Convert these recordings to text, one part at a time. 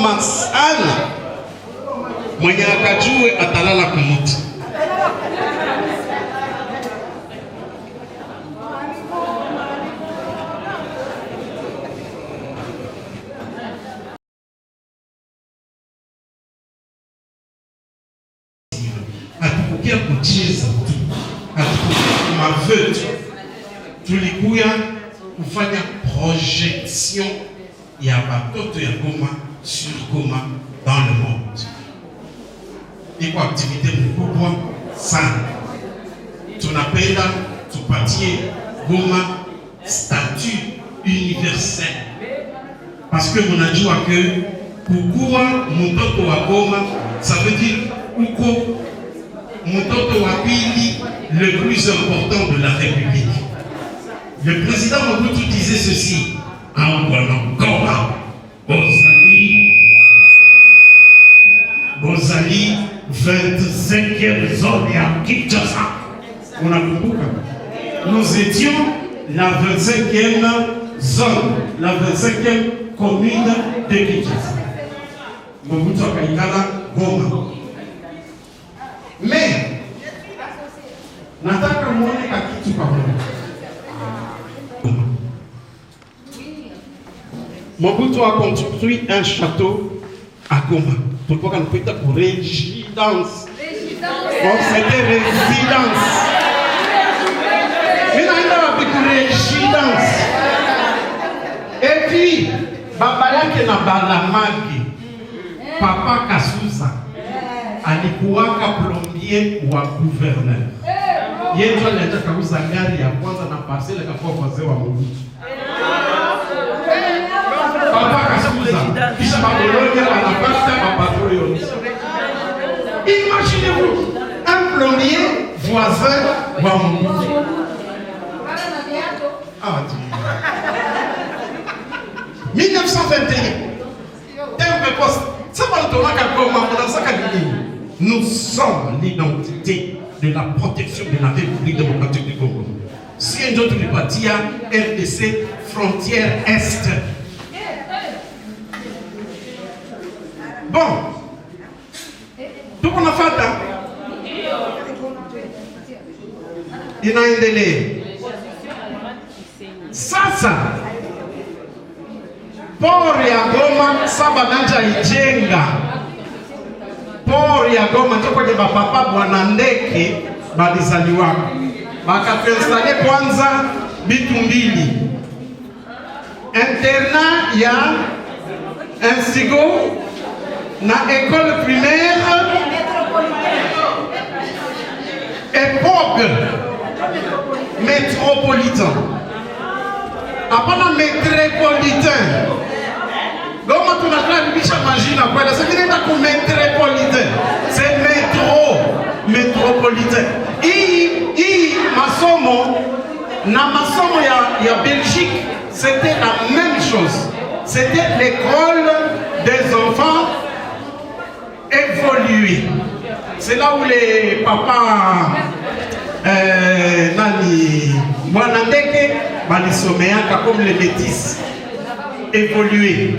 Goma sana. Mwenye akajue atalala kumuti. Hatukukia kucheza tu, hatukukia maveu tu, tulikuya kufanya projection ya batoto ya Goma sur Goma dans le monde. Iko activité mkubwa sana. Tunapenda tupatie Goma statut universel, parce que munajua que kukuwa mtoto wa Goma ça veut dire uko mtoto wa pili le plus important de la République. Le président Mobutu disait ceci: Goma, Bozali 25e zone à Kinshasa. On a compris. Nous étions la 25e zone, la 25e commune de Kinshasa. Mobutu akaikala Goma. Mais nataka muone kitu pamoja. Mobutu a construit un château à Goma. Pourquoi on peut dire résidence? Bon, c'était résidence. Mais on a résidence. Et puis, baba yake na Balamagi, Papa Kasusa, alikuwaka plombier wa gouverneur. Yeye ndio alileta kauza gari ya kwanza na parcelle kwa wazee wa Mobutu. Papa Kasusa, kisha Babylone anapata mapatron. Imaginez-vous un plombier voisin wa Mobutu. Ah, 1921. Tempe poste. Ça va le tourner à Goma, nous sommes l'identité de la protection de la République démocratique du Congo. Si un autre parti a RDC, frontière Est. Bon. Tout le monde a fait ça. Il y a un délai. Ça. Port ya Goma saba nanja ijenga. Port ya Goma ndio kwa papa bwana ndeke balizaliwa. Bakapensale kwanza bitu mbili. Internat ya Insigo na école primaire époque métropolitain. Hapana métropolitain. Goma tunakaribisha majina kwa sababu nenda ku métropolitain. C'est métropolitain. Hii masomo na masomo ya Belgique, c'était la même chose. C'était l'école des enfants évolués. C'est là où les papas nani Mwanandeke balisomeaka comme les métis évolués.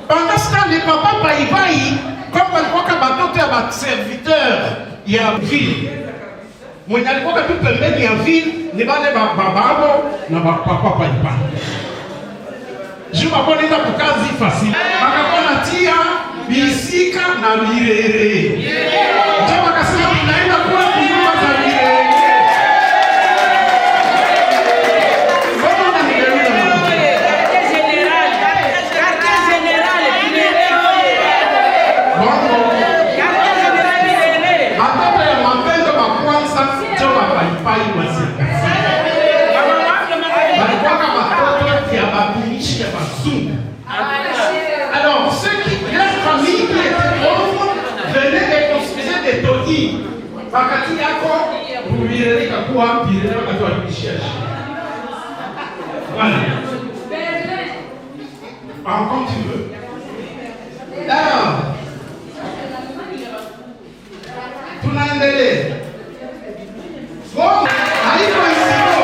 Pendant ce temps, les papas païbaï, comme walikuwa batoto ya ba serviteur ya ville. Mwenye alikuwa tu pembeni ya ville ni bale bababo na papa païbaï. Je m'appelle pour kazi facile. Bakakona tia bisika na birere. Je bakasema tunaenda kwa kunyumba za birere. Alors, ceux qui, la famille qui était pauvre, venaient et construisaient des taudis. Wakati yako, kuvireli kakuwa, vireli wakati wakimishiaji. Voilà. Comme tu veux. Alors, tunaendelea. Goma, haiko Insigo.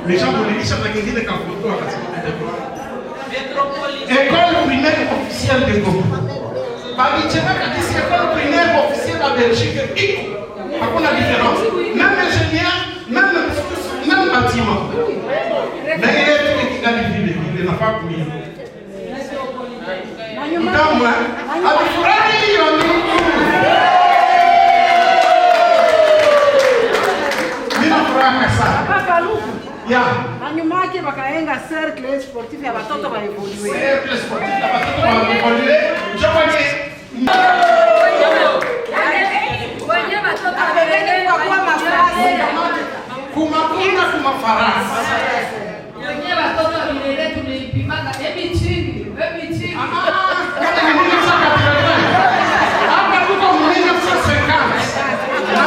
Meshamulilisha na kingine kafotoa kasema école primaire officielle de Goma. Balicheka kabisa école primaire officielle à Belgique iko. Hakuna différence. Même ingénieur, même bâtiment. Mais il est tout Kigali vile vile nafaa kuia. Kama alifurahi yote. Ya. Anyuma yake bakaenga cercle sportif ya watoto wa evolue. Cercle sportif ya watoto wa evolue. Jamani. Wenye watoto wapeleke kwa mafarasi. Kuma farasi. Wenye watoto milele tumeipimaka hebi chini. Kama ni mimi sasa hapa tuko mwenye sasa na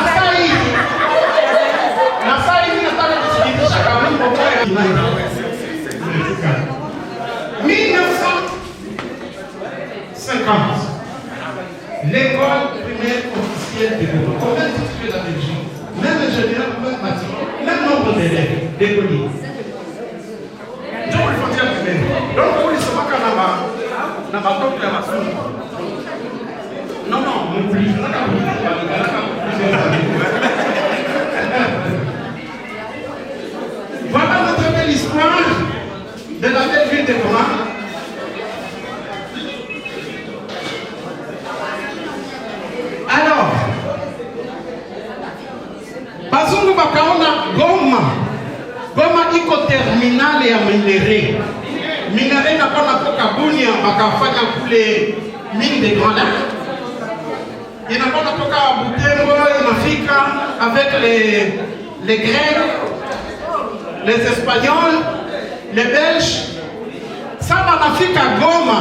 sasa hivi nataka kusikiliza kama mambo haya 1950 l'école primaire officielle de Goma. Combien de tu la Belgique? Même ingénieur, même bâtiment, même nombre d'élèves, d'écoliers. Donc il faut dire primaire. Donc pour les savoir qu'on a top de la non, non plus. Voilà notre belle histoire de la belle ville de Goma. Alors, bazungu bakaona Goma iko terminale ya minere na kona toka Bunia bakafanya kule mine de Grand Lac. Inakuwa toka Butembo inafika avec les Grecs, les Espagnols, les Belges. Ça banafika Goma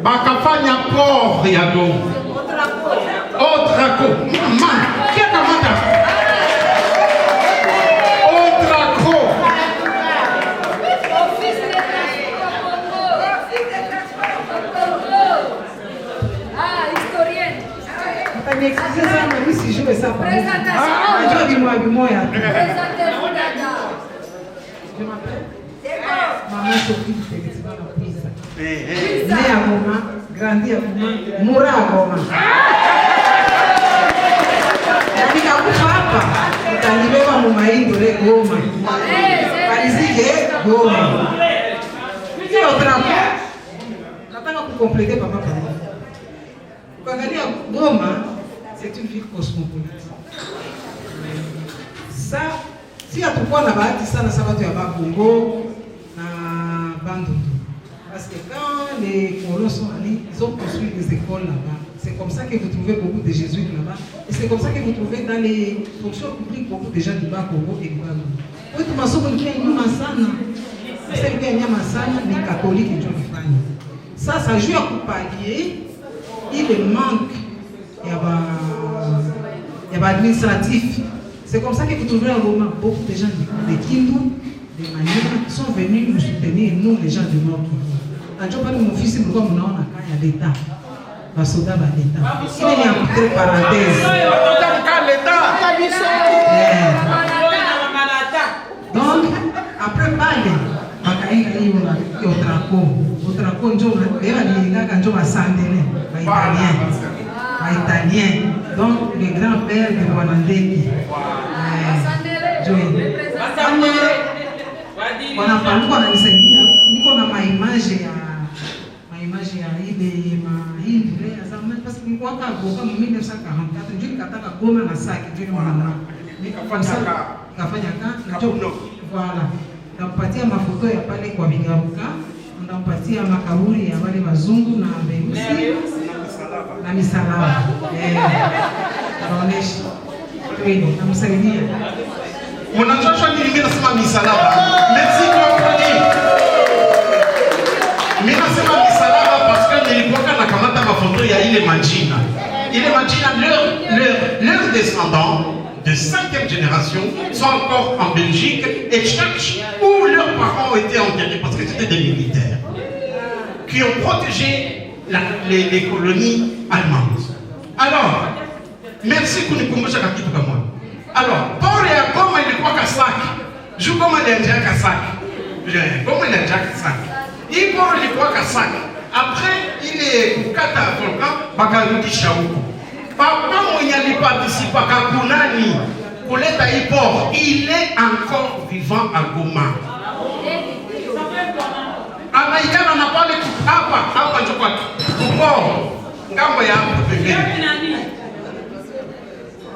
bakafanya port ya Goma. Otrako. Man, kia kamata. Otrako. Excusez ça, mais si je veux ça. Présentation. Je dis-moi. Présentez-vous, Dada. Je m'appelle Maman Sophie Félixman Pisa. Né à Goma, grandi à Goma, mourra à Goma. Nikakufa hapa, utanibeba mumaindole Goma. Palizike Goma. Hiyo trapo. Nataka kukomplete papa pale. Ukiangalia Goma, c'est une ville cosmopolite. Ça, si hatukuwa na bahati sana sa watu ya Bakongo na Bandundu. Parce que quand les colons sont allés, ils ont construit des écoles là-bas. C'est comme ça que vous trouvez beaucoup de jésuites là-bas. Et c'est comme ça que vous trouvez dans les fonctions publiques beaucoup de gens du Bakongo et du Bandundu. Oui, tout le monde qui est nyuma sana. C'est qui est nyuma sana, les catholiques et les gens qui font. Ça joue à pallier. Il manque, il y a administratif. C'est comme ça que vous trouvez en Goma beaucoup de gens de Kindu, de Maniema, qui sont venus nous soutenir, nous les gens du Nord Kivu. Quand je parle de mon fils, il y a l'État, le soldat de l'État. Il est entre parenthèses. Donc, après parler, il y a italien. Donc, le grand-père de Wanandeki. On a parlé de image ya ile mahindi parce que kwa Goma 1944 ndio nikataka Goma na Sake ndio mwana nikafanya voilà. Ndampatia mafoto ya pale kwa Bigaruka, ndampatia makaburi ya wale wazungu na weusi na misalaba. Naonesha. Twende, namsaidia. Mnachoshwa nini mimi nasema misalaba? Merci kwa kweli. Mimi nasema misalaba parce que nilikuwa na kamata mafoto ya ile majina. Ile majina leurs descendants de 5e génération sont encore en Belgique et cherchent où leurs parents ont été enterrés parce que c'était des militaires qui ont protégé les colonies allemandes. Alors, merci pour nous commencer à quitter comme moi. Alors, pour les Goma, il est quoi qu'à Sake? Je comme il y a Kasaki. Comme il y a Kasaki. Il prend les quoi Kasaki. Après, il est au Kata Volcan, Bakaluki Chaoukou. Papa, il n'y a pas d'ici, Bakakunani. Il est encore vivant à Goma. Amaïka n'a pas les Apa, je crois. Ngambo ya pembeni.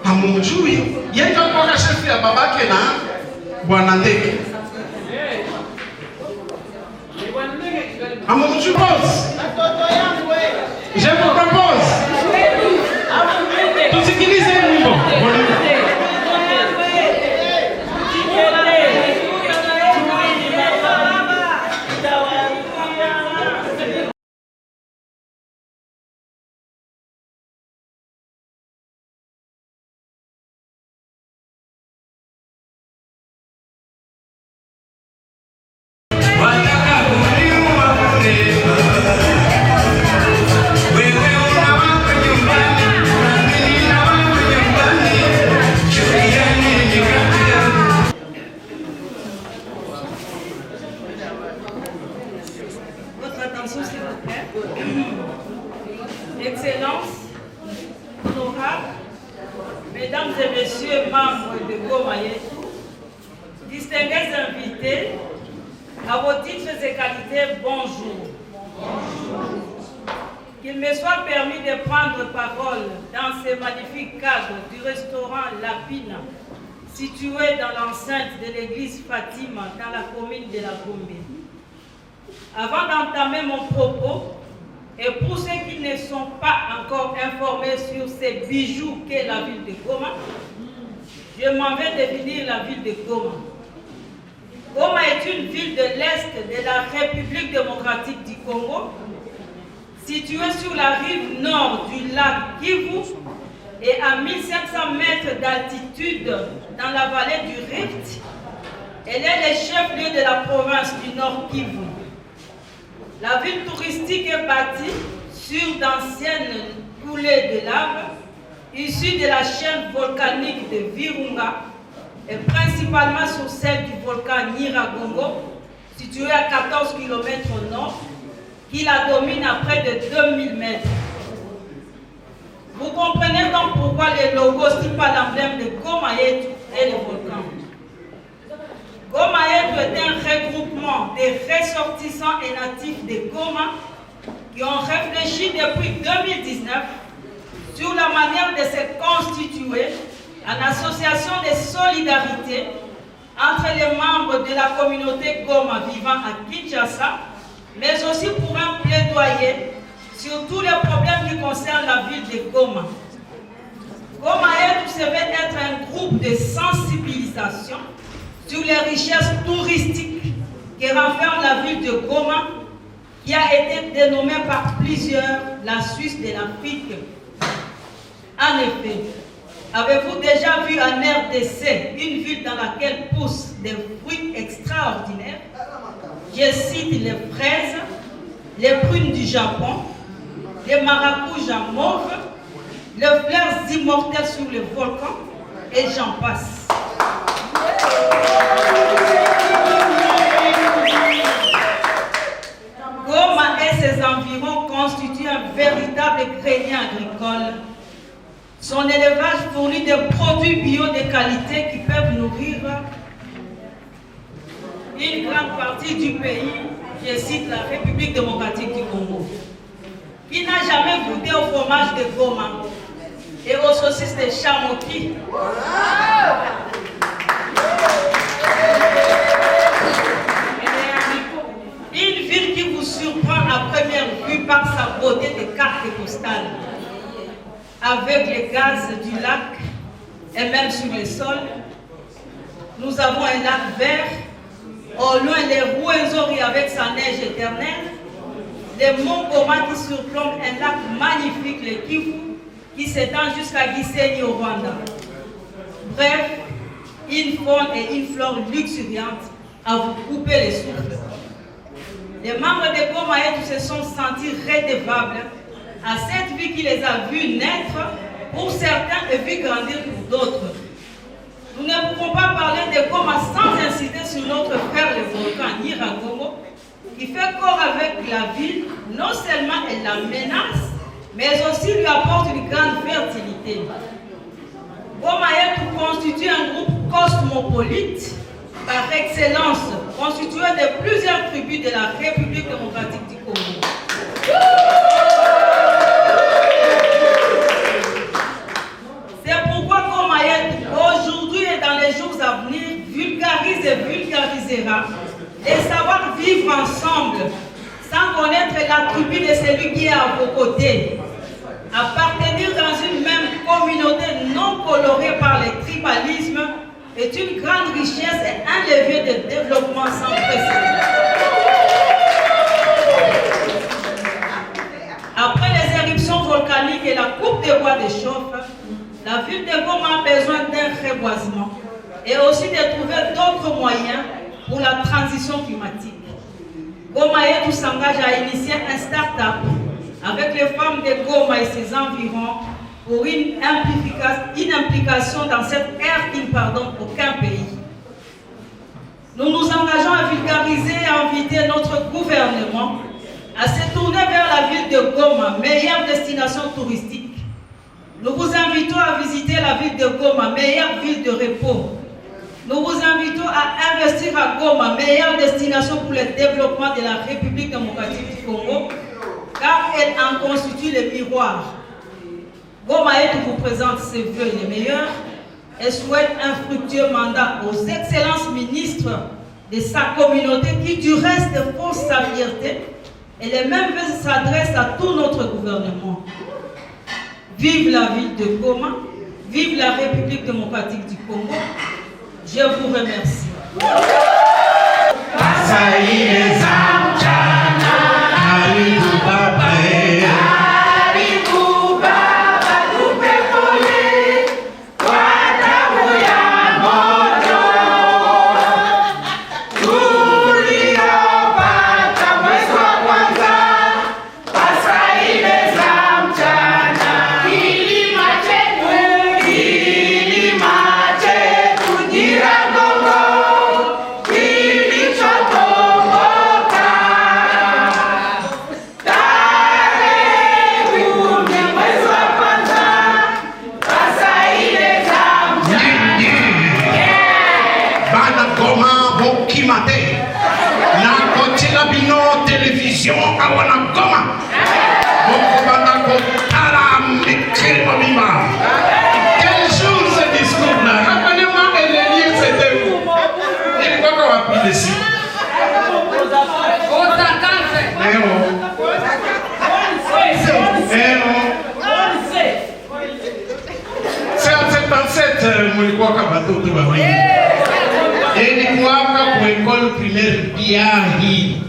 Amunjui, yeye kwa chef ya babake na bwana ndege. Amunjui pose. Je vous propose. Tusikilize wimbo. Excellences, honorables, mesdames et messieurs membres de Gomaye, distingués invités, à vos titres et qualités, bonjour. Qu'il me soit permis de prendre parole dans ce magnifique cadre du restaurant Lapine, situé dans l'enceinte de l'église Fatima, dans la commune de la Gombe. Avant d'entamer mon propos, et pour ceux qui ne sont pas encore informés sur ces bijoux qu'est la ville de Goma, je m'en vais définir la ville de Goma. Goma est une ville de l'Est de la République démocratique du Congo, située sur la rive nord du lac Kivu et à 1500 mètres d'altitude dans la vallée du Rift. Elle est le chef-lieu de la province du Nord Kivu. La ville touristique est bâtie sur d'anciennes coulées de lave issues de la chaîne volcanique de Virunga et principalement sur celle du volcan Nyiragongo, situé à 14 km au nord, qui la domine à près de 2000 mètres. Vous comprenez donc pourquoi le logo pas l'emblème de Gomayetu et le volcan. Gomayetu est un regroupement des ressortissants et natifs de Goma qui ont réfléchi depuis 2019 sur la manière de se constituer en association de solidarité entre les membres de la communauté Goma vivant à Kinshasa, mais aussi pour un plaidoyer sur tous les problèmes qui concernent la ville de Goma. Gomayetu se veut être un groupe de sensibilisation sur les richesses touristiques qui renferme la ville de Goma, qui a été dénommée par plusieurs la Suisse de l'Afrique. En effet, avez-vous déjà vu en RDC une ville dans laquelle poussent des fruits extraordinaires? Je cite les fraises, les prunes du Japon, les maracoujas mauves, les fleurs immortelles sur les volcans, et j'en passe. Goma et ses environs constituent un véritable grenier agricole. Son élevage fournit des produits bio de qualité qui peuvent nourrir une grande partie du pays, je cite la République démocratique du Congo. Qui n'a jamais goûté au fromage de Goma et aux saucisses de Chamoki? Une ville qui vous surprend à première vue par sa beauté de carte postale, avec les gaz du lac et même sur le sol. Nous avons un lac vert, au loin les Rwenzori avec sa neige éternelle, les monts Goma qui surplombent un lac magnifique, le Kivu, qui s'étend jusqu'à Gisenyi au Rwanda. Bref, une faune et une flore luxuriantes à vous couper les souffles. Les membres de Gomayetu se sont sentis redevables à cette vie qui les a vus naître pour certains et vus grandir pour d'autres. Nous ne pouvons pas parler de Goma sans inciter qui fait corps avec la ville. Non seulement elle la menace, mais aussi lui apporte une grande fertilité. Goma Yetu constitue un groupe cosmopolite par excellence, constitué de plusieurs tribus de la République démocratique du Congo. C'est pourquoi Goma Yetu, aujourd'hui et dans les jours à venir, vulgarise et vulgarisera les savoirs vivre ensemble, sans connaître la tribu de celui qui est à vos côtés. Appartenir dans une même communauté non colorée par les tribalismes est une grande richesse et un levier de développement sans précédent. Après les éruptions volcaniques et la coupe des bois de chauffe, la ville de Goma a besoin d'un reboisement et aussi de trouver d'autres moyens pour la transition climatique. Goma Yetu s'engage à initier un start-up avec les femmes de Goma et ses environs pour une implication dans cette ère qui ne pardonne aucun pays. Nous nous engageons à vulgariser et à inviter notre gouvernement à se tourner vers la ville de Goma, meilleure destination touristique. Nous vous invitons à visiter la ville de Goma, meilleure ville de repos. Nous vous invitons à investir à Goma, meilleure destination pour le développement de la République démocratique du Congo, car elle en constitue le miroir. Goma Yetu vous présente ses vœux les meilleurs et souhaite un fructueux mandat aux excellences ministres de sa communauté qui du reste font sa fierté et les mêmes vœux s'adressent à tout notre gouvernement. Vive la ville de Goma, vive la République démocratique du Congo. Je vous remercie. Quel jour ce discours-là? Rappelez-moi, Elélie, c'était où? Il est quoi qu'on va ici? C'est en 77, mulikuwa batoto babili. Ilikuwa kwa école primaire Biahi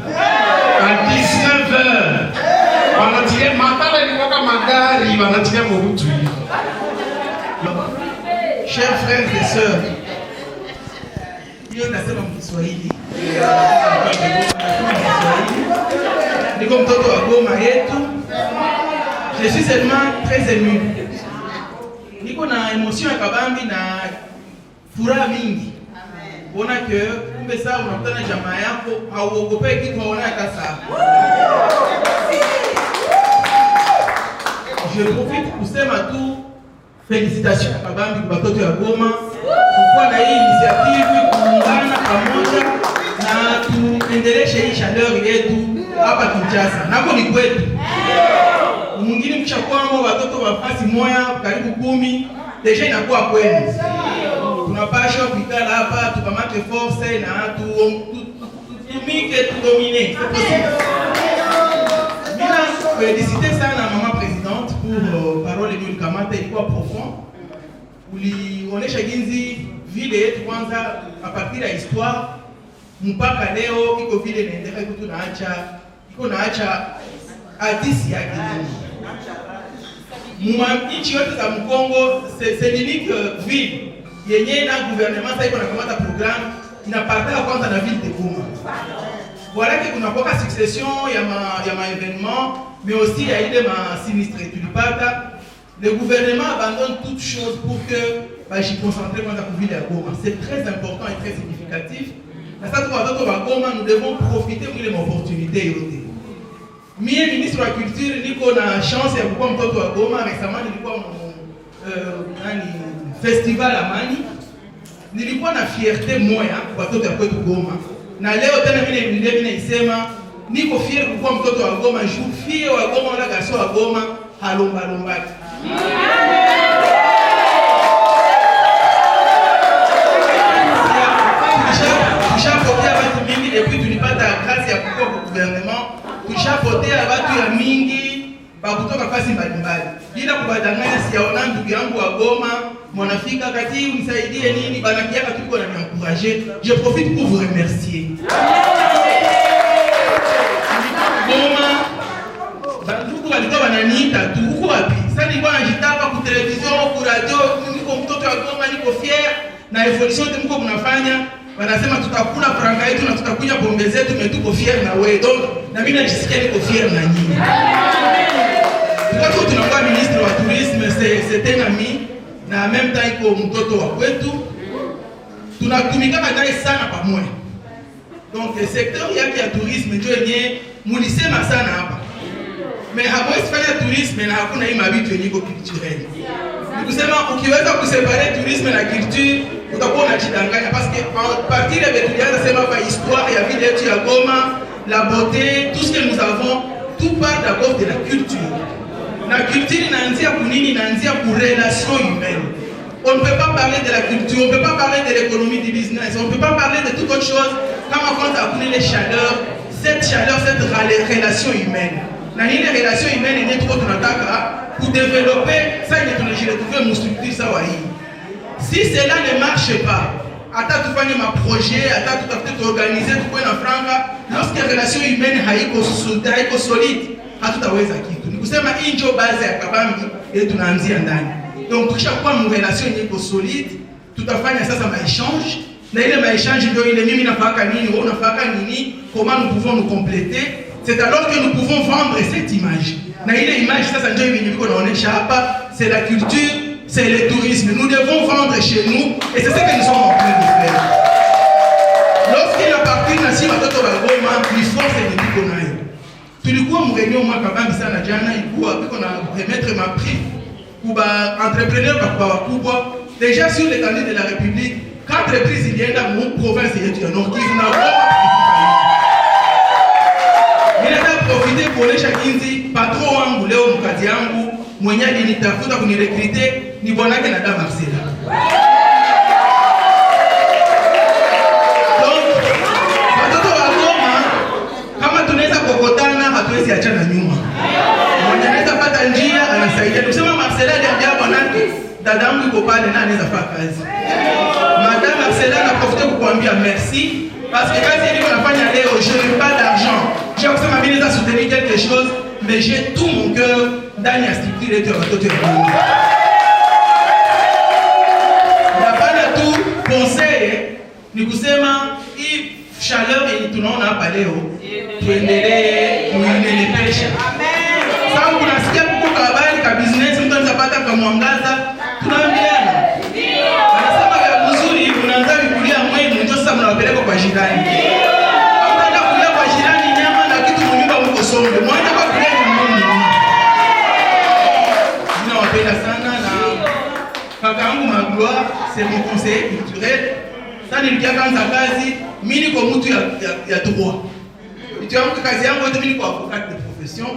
à 19h. Wanatilia matala ilikuwa magari, wanatilia Mobutu. Chers frères et sœurs, hiyo nasema Mkiswahili. Niko mtoto wa Goma Yetu. Je suis seulement très ému. Niko na émotion ya kabambi na furaha mingi. Kuona que kumbe saa unakutana jamaa yako hauogope kitu haona kasa. Je profite kusema tu félicitations à kabambi kwa watoto ya Goma kwa na hii initiative kuungana pamoja na tuendeleshe hii chaleur yetu hapa Kinshasa. Nako ni kwetu. Mwingine mchakwamo watoto wa fasi moya karibu 10 deja inakuwa kwenu. Tunapaswa kuikala hapa tukamate force na tumike tudomine. C'est possible. Mina féliciter sana maman présidente pour parole yenye ulikamata ilikuwa profond. Ulionesha jinsi vile yetu kwanza a partir ya histoire mpaka leo iko vile inaendelea iko naacha hadisi yake. Nchi yote za Mkongo c'est l'unique ville yenye na gouvernement sasa iko nakamata programme inapartaka kwanza na ville de Goma. Voilà que kuna kwa succession ya ma événement mais aussi il y a eu des sinistres tulipata. Le gouvernement abandonne toute chose pour que j'y concentre moi dans la ville de Goma. C'est très important et très significatif. Na sasa kwa watoto wa Goma, nous devons profiter de l'opportunité yote. Mie ministre wa culture niko na chance ya kuwa mtoto wa Goma. Récemment nilikuwa festival Amani. Nilikuwa na fierté moya kwa watoto wa kwetu Goma. Na leo tena mimi naisema niko fier kuwa mtoto wa Goma, juu fie wa Goma wala garçon wa Goma halomba lombaki. Tushapotea watu mingi depuis tulipata kazi ya kukua kwa gouvernement. Tushapotea watu ya mingi kutoka fasi mbalimbali. Bila kubadanganya, siyaona ndugu yangu wa Goma mwanafika kati unisaidie nini bana kiaka tuko na encourager. Je profite pour vous remercier. Goma bandugu walikuwa wananiita tu uko wapi? Sasa nilikuwa najitapa ku television, ku radio, niko mtoto wa Goma, niko fier na evolution mko kunafanya. Wanasema tutakula franga yetu na tutakunya pombe zetu, tuko fier na wewe. Donc na mimi najisikia niko fier na nyinyi. Tukao tunakuwa ministre wa tourisme, c'est un ami na en même temps iko mtoto wa kwetu. Tunatumika naye sana pamoja. Donc secteur yake ya tourisme ndio yenyewe mulisema sana hapa. Mais hawezi fanya tourisme na hakuna hii mabitu yenye iko culturel. Nikusema ukiweza kuseparer tourisme na culture utakuwa unajidanganya, parce que partir de tulianza sema kwa histoire ya ville yetu ya Goma, la beauté, tout ce que nous avons, tout part d'abord de la culture. La culture inaanzia kunini? Inaanzia ku relation humaine. On ne peut pas parler de la culture, on ne peut pas parler de l'économie du business, on ne peut pas parler de toute autre chose kama kwanza hakuna ile chaleur, cette relation humaine. Na ile relation humaine yenyewe tuko tunataka kudeveloper, ça ile tunajiretrouver mu structure sawa hii. Si cela ne marche pas, hata tufanye ma projet, hata tutafute tuorganiser tukue na franga, lorsque relation humaine haiko solide, hatutaweza kitu. Nikusema hii ndio base ya kabambi ile tunaanzia ndani. Donc tukishakuwa mu relation iko solide, tutafanya sasa ma échange, na ile ma échange ndio ile mimi nafaka nini, wewe unafaka nini, comment nous pouvons nous compléter. C'est alors que nous pouvons vendre cette image. Na ile image sasa ndio hivi niko naonesha hapa, c'est la culture, c'est le tourisme. Nous devons vendre chez nous et c'est ce que nous sommes en train de faire. Lorsqu'il appartient à si watoto wa Goma, ni force ni niko nayo. Tulikuwa mreunion mwaka bangi sana jana, ilikuwa biko na remettre ma prix kuba entrepreneur bakubwa. Déjà sur l'étendue de la République, 4 prix zilienda mu province yetu ya Nord Kivu na Goma. Ninataka profiter kuonesha jinsi patron wangu leo mkazi yangu mwenye alinitafuta kunirekrite ni bwanake na dada Marcela. Donc watoto wa Goma kama tunaweza kokotana hatuwezi achana nyuma. Mwenye anaweza pata njia anasaidia. Tusema Marcela aliambia bwanake dada yangu iko pale na anaweza fanya kazi. Madame Marcela na profiter kukuambia merci. Parce que quand il dit qu'on a fait aller je n'ai pas d'argent. J'ai aussi ma vie à soutenir quelque chose, mais j'ai tout mon cœur dans la structure de votre monde. La balle tout conseil, nous vous aimons, il chaleur et tout le monde a parlé au. Tuendelee kuendelea pesa. Sababu kunasikia kuko kabali ka business mtu anapata kwa mwangaza, tunaambiana. Anasema ya mzuri unaanza kukulia mwenu ndio sasa mnawapeleka kwa jirani. Mnaenda kulia kwa jirani nyama na kitu mnyumba mko sombe. Mwaenda kwa kulia nyama. Ninawapenda sana na kaka yangu Magloire, c'est mon conseiller culturel. Sasa nilikia kwanza kazi, mimi niko mtu ya droit. Ndio kazi yangu yote mimi niko avocat de profession.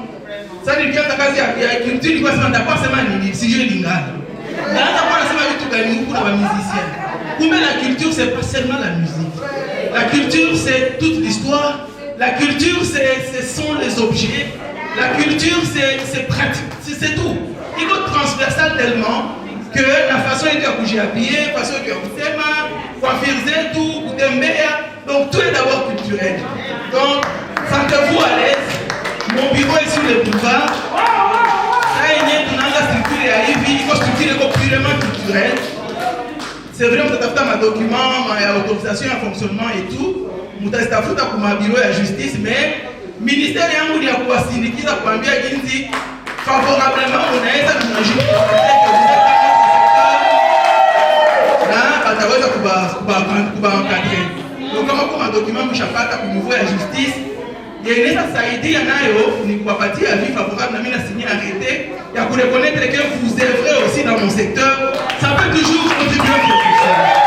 Sasa nilikia kazi ya culture nilikuwa sema ndakuwa sema nini si je lingana. Naanza kwa nasema vitu gani huko na musiciens. Kumbe la culture c'est pas seulement la musique. La culture c'est toute l'histoire. La culture ce sont les objets. La culture c'est pratique, c'est tout. Il est transversal tellement que la façon dont tu as bougé habillé, la façon dont tu as bougé coiffure tout, kutembea, donc tout est d'abord culturel. Donc sentez-vous à l'aise. Mon bureau est sur le boulevard. C'est vrai, on a ma document, ma autorisation à fonctionnement et tout. On a fait ma bureau de justice, mais le ministère a kuwasindikiza kuambia jinsi favorablement unaweza kunajibu na ataweza kuba encadrer. kama kuna document mshapata kumuvua ya justice yeneza saidia nayo ni kuwapatia avis favorable na mimi na signer arrêté ya kureconnaître que vous œuvrez aussi dans mon secteur, ça peut toujours contribuer au professionnel.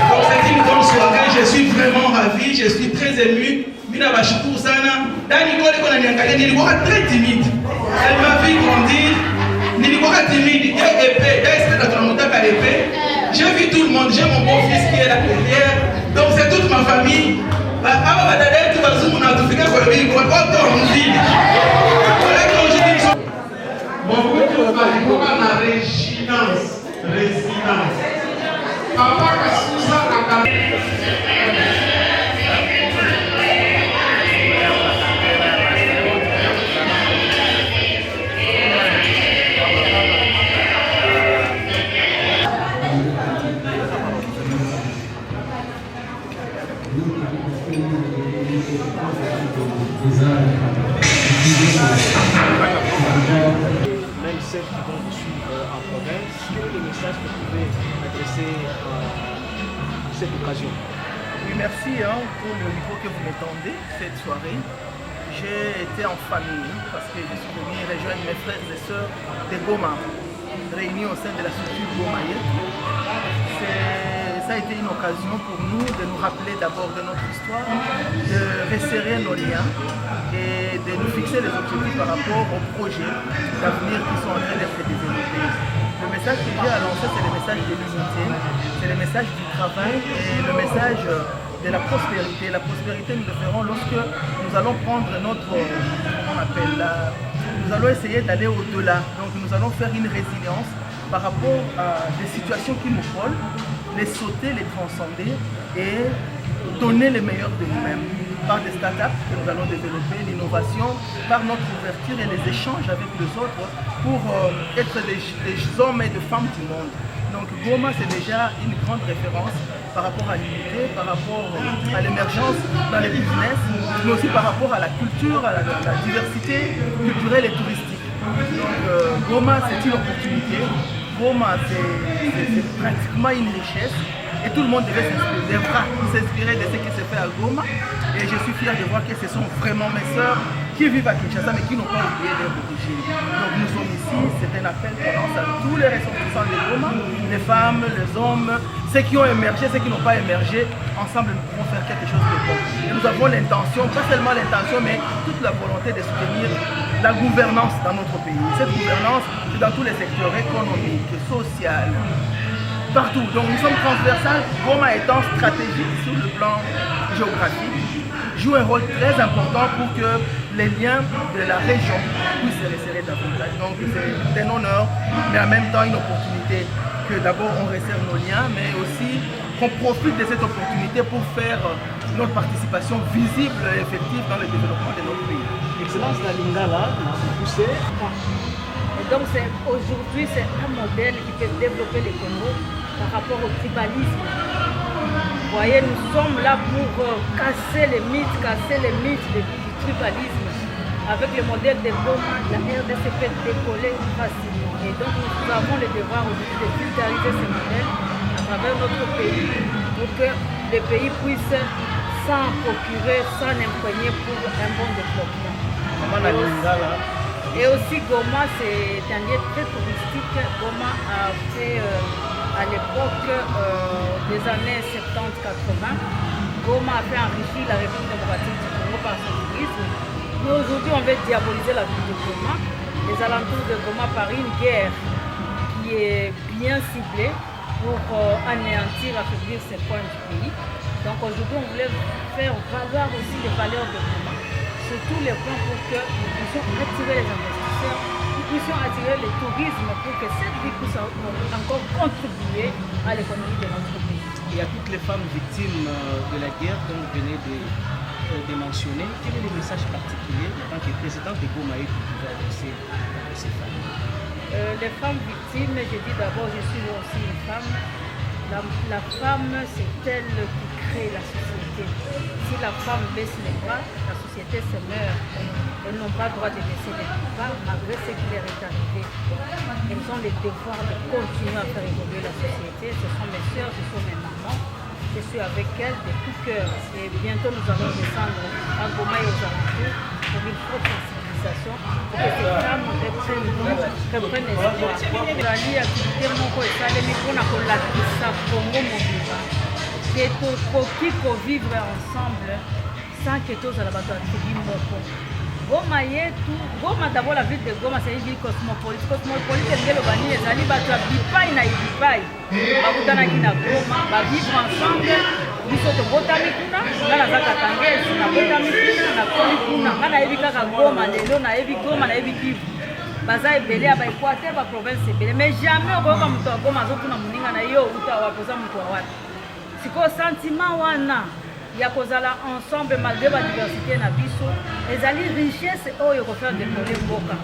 Donc c'est une bonne soirée, je suis vraiment ravi, je suis très ému. Mina bashukuru sana. Dani kole kona niangalia nilikuwa très timide. Elle m'a vu grandir. Nilikuwa timide, il est épais, est-ce que tunamtaka épais? J'ai vu tout le monde, j'ai mon beau-fils qui est là derrière. Donc c'est toute ma famille. Aba badala yetu bazungu na tufika kwa mimi kwa watu mzidi. Beaucoup balikuwa na résidence. Papa Kasusa aka même celles qui vont vous suivre en province, quel est le message que vous pouvez adresser à cette occasion? Oui, merci pour le niveau que vous m'étendez cette soirée. J'ai été en famille parce que je suis venu rejoindre mes frères et sœurs de Goma, réunis au sein de la structure Gomaïe. Ça a été une occasion pour nous de nous rappeler d'abord de notre histoire, de resserrer nos liens et de nous fixer les objectifs par rapport aux projets d'avenir qui sont en train d'être développés. Le message que j'ai à lancer, c'est le message de l'unité, c'est le message du travail et le message de la prospérité. La prospérité, nous le ferons lorsque nous allons prendre notre, nous allons essayer d'aller au-delà. Donc nous allons faire une résilience par rapport à des situations qui nous frôlent, les sauter, les transcender et donner le meilleur de nous-mêmes par des startups que nous allons développer, l'innovation, par notre ouverture et les échanges avec les autres pour être des hommes et des femmes du monde. Donc Goma, c'est déjà une grande référence par rapport à l'unité, par rapport à l'émergence dans les business, mais aussi par rapport à la culture, à la diversité culturelle et touristique. Donc Goma, c'est une opportunité. Goma, c'est pratiquement une richesse et tout le monde devra s'inspirer de ce qui se fait à Goma. Et je suis fier de voir que ce sont vraiment mes sœurs qui vivent à Kinshasa mais qui n'ont pas oublié leur origine. Donc nous sommes ici, c'est un appel qu'on lance à tous les ressortissants de Goma, les femmes, les hommes, ceux qui ont émergé, ceux qui n'ont pas émergé. Ensemble, nous pouvons faire quelque chose de bon. Et nous avons l'intention, pas seulement l'intention, mais toute la volonté de soutenir la gouvernance dans notre pays. Cette gouvernance, c'est dans tous les secteurs économiques, social, partout. Donc nous sommes transversales. Goma étant stratégique sur le plan géographique, joue un rôle très important pour que les liens de la région puissent se resserrer davantage. Donc c'est un honneur, mais en même temps une opportunité que d'abord on resserre nos liens, mais aussi qu'on profite de cette opportunité pour faire notre participation visible et effective dans le développement de notre pays. Excellence la Lingala, vous poussez. Et donc aujourd'hui c'est un modèle qui peut développer les Congo par rapport au tribalisme. Vous voyez, nous sommes là pour casser les mythes du tribalisme. Avec le modèle de Goma, la RDC peut décoller facilement. Et donc nous avons le devoir aussi de vulgariser ce modèle à travers notre pays pour que le pays puisse s'en procurer, s'en imprégner pour un bon développement. Et aussi Goma, c'est un lieu très touristique. Goma a fait à l'époque des années 70-80, Goma a fait enrichir la République démocratique du Congo par son tourisme. Mais aujourd'hui, on veut diaboliser la ville de Goma, les alentours de Goma par une guerre qui est bien ciblée pour anéantir, affaiblir ces coins du pays. Donc aujourd'hui, on voulait faire valoir aussi les valeurs de Goma, sur tous les points pour que nous puissions attirer les investisseurs, nous puissions attirer le tourisme pour que cette ville puisse encore contribuer à l'économie de notre pays. Et à toutes les femmes victimes de la guerre, comme vous venez de mentionner, quel est le message particulier en tant que présidente de Gomaï que vous pouvez adresser à ces femmes? Les femmes victimes, je dis d'abord, je suis aussi une femme. La femme, c'est elle qui crée la société. Si la femme baisse les bras, la société se meurt. Elles n'ont pas le droit de baisser les bras malgré ce qui leur est arrivé. Elles ont le devoir de continuer à faire évoluer la société. Ce sont mes soeurs, ce sont mes mamans. Je suis avec elle de tout cœur. Et bientôt, nous allons descendre à Goma et aux alentours pour une forte sensibilisation pour que ces femmes reprennent espoir. Ezali activité moko esalemi mpona kolakisa Congo mobimba ke tokoki kovivre ensemble sans que tozala bato ya tribu moko. Goma yetu, Goma d'abord la ville de Goma c'est une ville cosmopolite. Cosmopolite eloba nini ezali bato ya bipai na bipai bakutanaki na Goma bavivre ensemble. Biso tobotami kuna nga naza Katangezi nabotami kuna nakoli kuna nga nayebi kaka Goma lelo nayebi Goma nayebi Kivu baza ebele ya baequateur baprovince ebele mais jamais okoyoka moto ya Goma azotuna moninga na yo uta wapi oza moto wa wapi. Sikoyo sentiment wana ya kozala ensemble malgré badiversité na biso ezali richesse oyo kofaire décoller mboka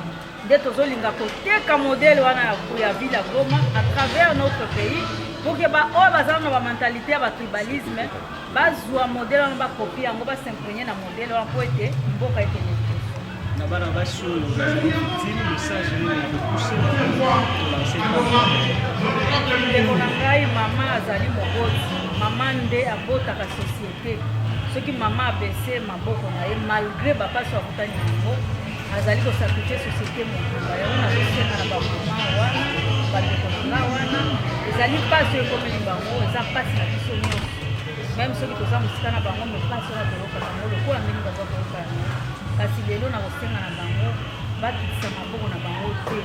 nde tozolinga koteka modele wana ya ville ya Goma à travers notre pays pour que baoyo bazala na bamentalité ya batribalisme bazwa modele wana bakopie yango basimprégné na modele wana mpo ete mboka ekende na bana basi oyo bazali victime message nini ya kopuse ndeko na ngai mama azali moboti mama nde abotaka société soki mama abese maboko na ye malgré bapasi akutani yango azali kosakrifie société mobimba yango nazosenga na bamama wana bandeko na nga wana ezali mpasi oyo ekomeli bango eza mpasi na biso nyonso meme soki toza mosika na bango me mpasi wana toloka bango lokola ndenge baza koyokana kasi lelo na kosenga na bango bakitisa maboko na bango te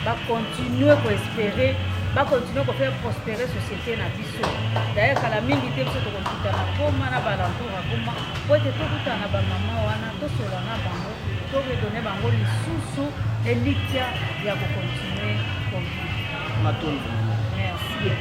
bakontinue koespere bakontinue kofaire prospérer société na biso d'ailleurs kala mingi te biso tokokuta na Goma na balantour ya Goma po ete tokutana na bamama wana tosola na bango toredone bango lisusu elikya ya kokontinue kovivre. Matondo. Merci.